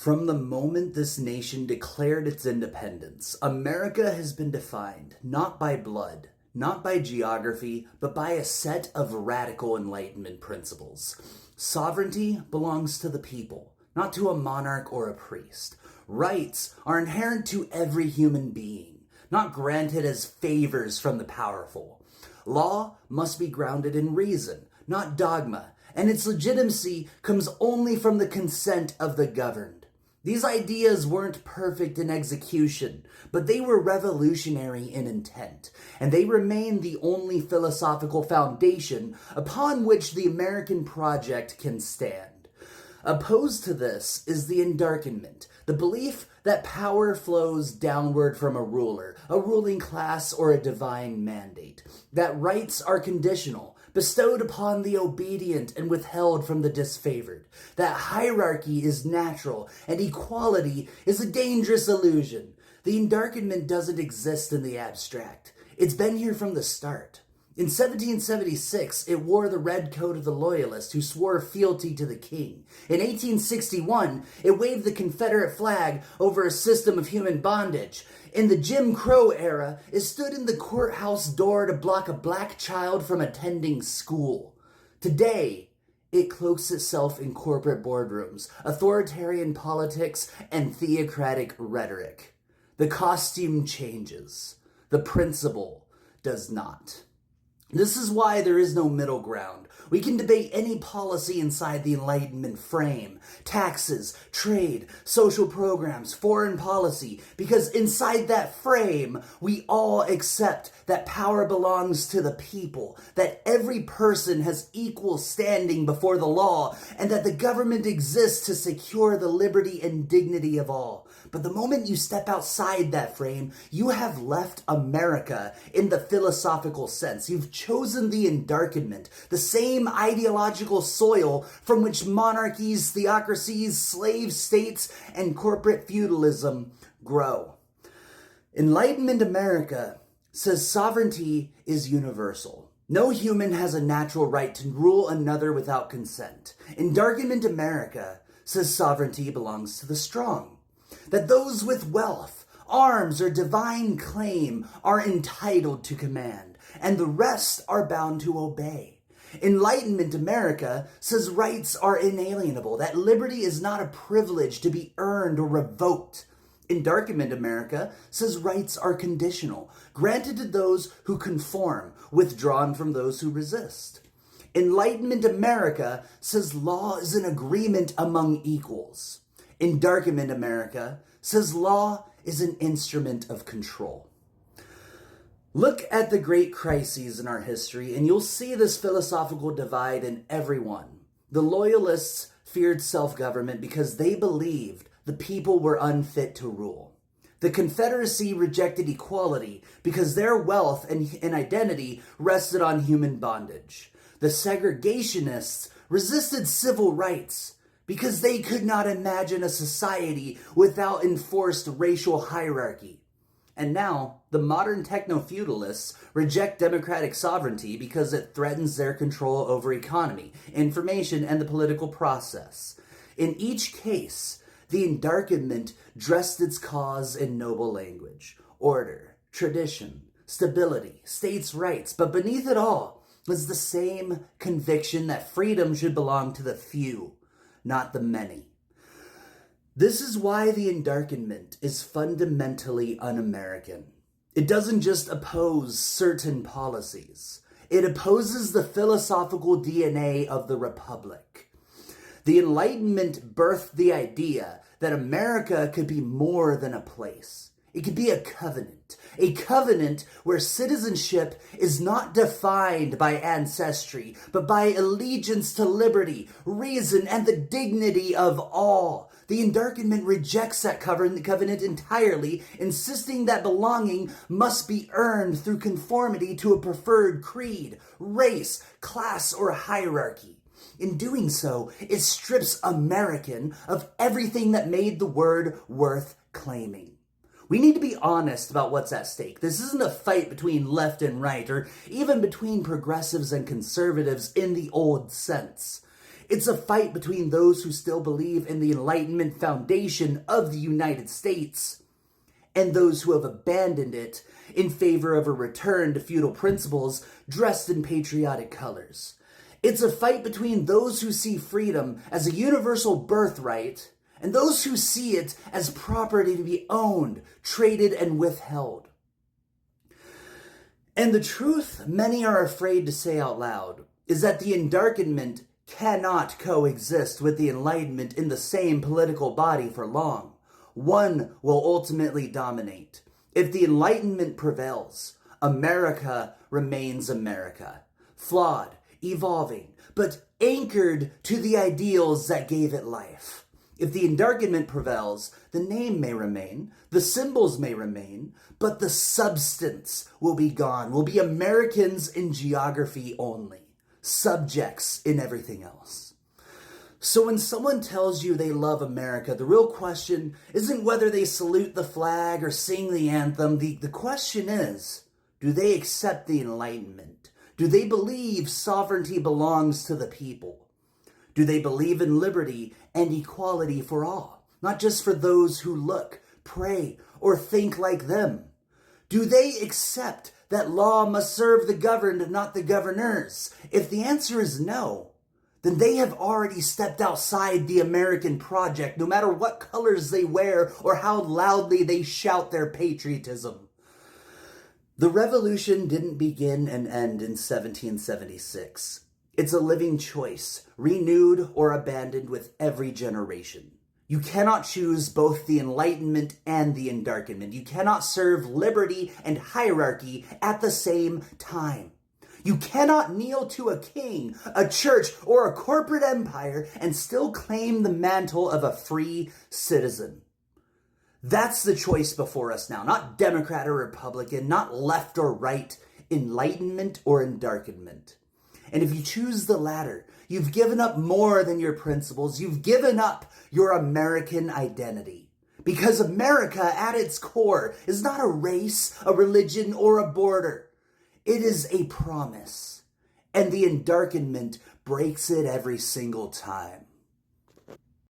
From the moment this nation declared its independence, America has been defined not by blood, not by geography, but by a set of radical Enlightenment principles. Sovereignty belongs to the people, not to a monarch or a priest. Rights are inherent to every human being, not granted as favors from the powerful. Law must be grounded in reason, not dogma, and its legitimacy comes only from the consent of the governed. These ideas weren't perfect in execution, but they were revolutionary in intent, and they remain the only philosophical foundation upon which the American project can stand. Opposed to this is the Endarkenment, the belief that power flows downward from a ruler, a ruling class, or a divine mandate, that rights are conditional, bestowed upon the obedient and withheld from the disfavored, that hierarchy is natural and equality is a dangerous illusion. The Endarkenment doesn't exist in the abstract. It's been here from the start. In 1776, it wore the red coat of the Loyalists who swore fealty to the king. In 1861, it waved the Confederate flag over a system of human bondage. In the Jim Crow era, it stood in the courthouse door to block a black child from attending school. Today, it cloaks itself in corporate boardrooms, authoritarian politics, and theocratic rhetoric. The costume changes. The principle does not. This is why there is no middle ground. We can debate any policy inside the Enlightenment frame. Taxes, trade, social programs, foreign policy. Because inside that frame, we all accept that power belongs to the people, that every person has equal standing before the law, and that the government exists to secure the liberty and dignity of all. But the moment you step outside that frame, you have left America in the philosophical sense. You've chosen the Endarkenment, the same ideological soil from which monarchies, theocracies, slave states, and corporate feudalism grow. Enlightenment America says sovereignty is universal. No human has a natural right to rule another without consent. Endarkenment America says sovereignty belongs to the strong. That those with wealth, arms, or divine claim are entitled to command, and the rest are bound to obey. Enlightenment America says rights are inalienable, that liberty is not a privilege to be earned or revoked. Endarkenment America says rights are conditional, granted to those who conform, withdrawn from those who resist. Enlightenment America says law is an agreement among equals. Endarkenment America says law is an instrument of control. Look at the great crises in our history, and you'll see this philosophical divide in everyone. The Loyalists feared self-government because they believed the people were unfit to rule. The Confederacy rejected equality because their wealth and identity rested on human bondage. The segregationists resisted civil rights because they could not imagine a society without enforced racial hierarchy. And now, the modern technofeudalists reject democratic sovereignty because it threatens their control over economy, information, and the political process. In each case, the Endarkenment dressed its cause in noble language, order, tradition, stability, states' rights, but beneath it all was the same conviction that freedom should belong to the few, not the many. This is why the Endarkenment is fundamentally un-American. It doesn't just oppose certain policies. It opposes the philosophical DNA of the Republic. The Enlightenment birthed the idea that America could be more than a place. It could be a covenant where citizenship is not defined by ancestry, but by allegiance to liberty, reason, and the dignity of all. The Endarkenment rejects that covenant entirely, insisting that belonging must be earned through conformity to a preferred creed, race, class, or hierarchy. In doing so, it strips American of everything that made the word worth claiming. We need to be honest about what's at stake. This isn't a fight between left and right, or even between progressives and conservatives in the old sense. It's a fight between those who still believe in the Enlightenment foundation of the United States and those who have abandoned it in favor of a return to feudal principles dressed in patriotic colors. It's a fight between those who see freedom as a universal birthright and those who see it as property to be owned, traded, and withheld. And the truth many are afraid to say out loud is that the Endarkenment cannot coexist with the Enlightenment in the same political body for long. One will ultimately dominate. If the Enlightenment prevails, America remains America, flawed, evolving, but anchored to the ideals that gave it life. If the Endarkenment prevails, the name may remain, the symbols may remain, but the substance will be gone. We'll be Americans in geography only, subjects in everything else. So when someone tells you they love America, the real question isn't whether they salute the flag or sing the anthem. The question is, do they accept the Enlightenment? Do they believe sovereignty belongs to the people? Do they believe in liberty and equality for all, not just for those who look, pray, or think like them? Do they accept that law must serve the governed, not the governors? If the answer is no, then they have already stepped outside the American project, no matter what colors they wear or how loudly they shout their patriotism. The revolution didn't begin and end in 1776. It's a living choice, renewed or abandoned with every generation. You cannot choose both the Enlightenment and the Endarkenment. You cannot serve liberty and hierarchy at the same time. You cannot kneel to a king, a church, or a corporate empire and still claim the mantle of a free citizen. That's the choice before us now, not Democrat or Republican, not left or right, Enlightenment or Endarkenment. And if you choose the latter, you've given up more than your principles. You've given up your American identity. Because America, at its core, is not a race, a religion, or a border. It is a promise. And the Endarkenment breaks it every single time.